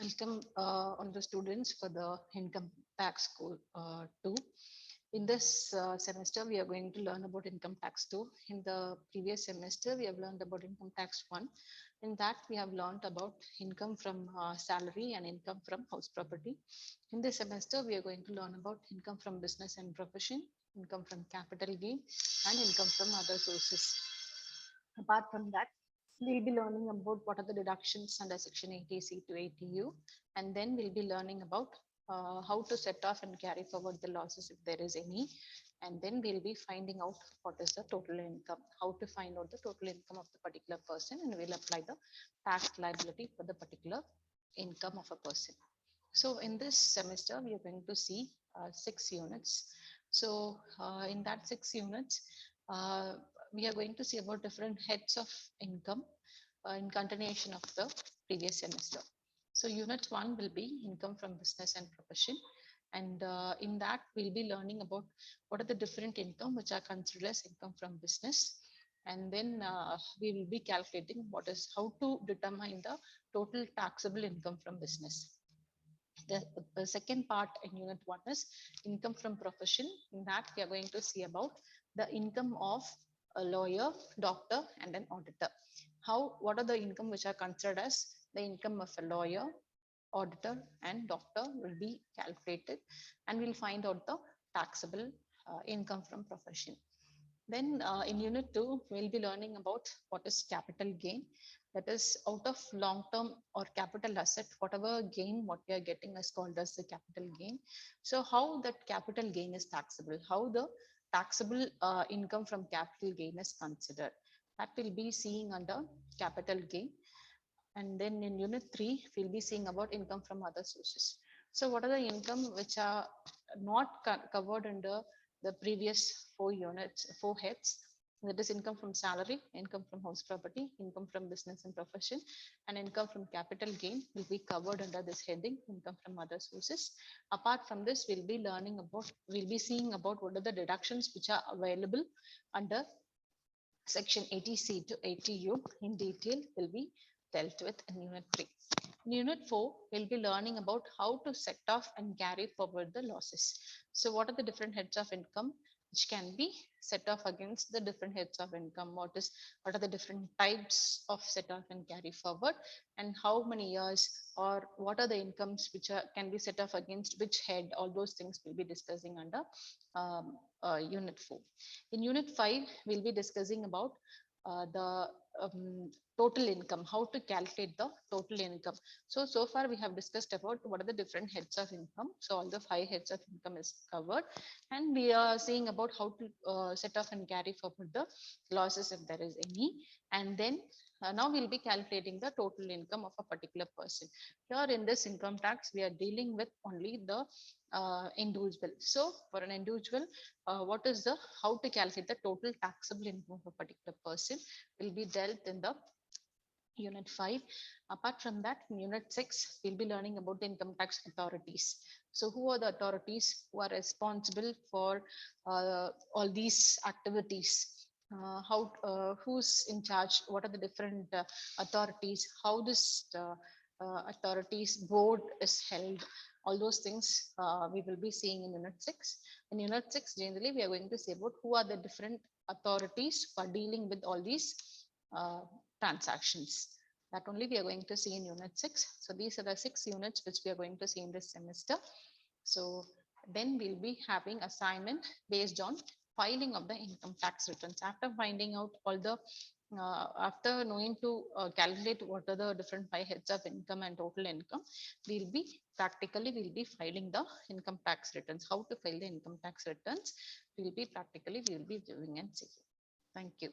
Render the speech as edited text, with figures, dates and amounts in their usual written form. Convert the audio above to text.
Welcome all the students for the income tax code 2. In this semester, we are going to learn about income tax 2. In the previous semester, we have learned about income tax 1. In that, we have learned about income from salary and income from house property. In this semester, we are going to learn about income from business and profession, income from capital gain, and income from other sources. Apart from that, we'll be learning about what are the deductions under section 80C to 80U, and then we'll be learning about how to set off and carry forward the losses if there is any, and then we'll be finding out what is the total income, how to find out the total income of the particular person, and we'll apply the tax liability for the particular income of a person. So in this semester, we are going to see 6 units. So in that 6 units, uh, we are going to see about different heads of income in continuation of the previous semester. So unit 1 will be income from business and profession. And in that, we'll be learning about what are the different income which are considered as income from business. And then we will be calculating how to determine the total taxable income from business. The second part in unit 1 is income from profession. In that, we are going to see about the income of a lawyer, doctor, and an auditor. What are the income which are considered as the income of a lawyer, auditor, and doctor will be calculated, and we'll find out the taxable income from profession. Then in unit 2, we'll be learning about what is capital gain. That is out of long-term or capital asset, whatever gain, what we are getting is called as the capital gain. So how that capital gain is taxable, how the taxable income from capital gain is considered. That will be seeing under capital gain. And then in unit 3, we'll be seeing about income from other sources. So what are the income which are not covered under the previous 4 units, 4 heads? That is income from salary, income from house property, income from business and profession, and income from capital gain will be covered under this heading, income from other sources. Apart from this, we'll be seeing about what are the deductions which are available under section 80C to 80U in detail will be dealt with in unit 3. In unit 4, we'll be learning about how to set off and carry forward the losses. So what are the different heads of income which can be set off against the different heads of income? What are the different types of set off and carry forward, and how many years, or what are the incomes which can be set off against which head? All those things we'll be discussing under unit 4. In unit 5, we'll be discussing about the total income, how to calculate the total income. So far we have discussed about what are the different heads of income. So all the 5 heads of income is covered, and we are seeing about how to set off and carry forward the losses if there is any. And then now we'll be calculating the total income of a particular person. Here in this income tax, we are dealing with only the individual. So for an individual, how to calculate the total taxable income of a particular person will be dealt in the unit 5. Apart from that, in unit 6, we'll be learning about the income tax authorities. So who are the authorities who are responsible for all these activities? Who's in charge? What are the different authorities? How this authorities board is held? All those things we will be seeing in unit 6. In unit 6, generally, we are going to say about who are the different authorities who are dealing with all these transactions. That only we are going to see in unit 6. So these are the 6 units which we are going to see in this semester. So then we'll be having assignment based on filing of the income tax returns. After finding out all the after knowing to calculate what are the different 5 heads of income and total income, we'll be filing the income tax returns. How to file the income tax returns, we will be doing and seeing. Thank you.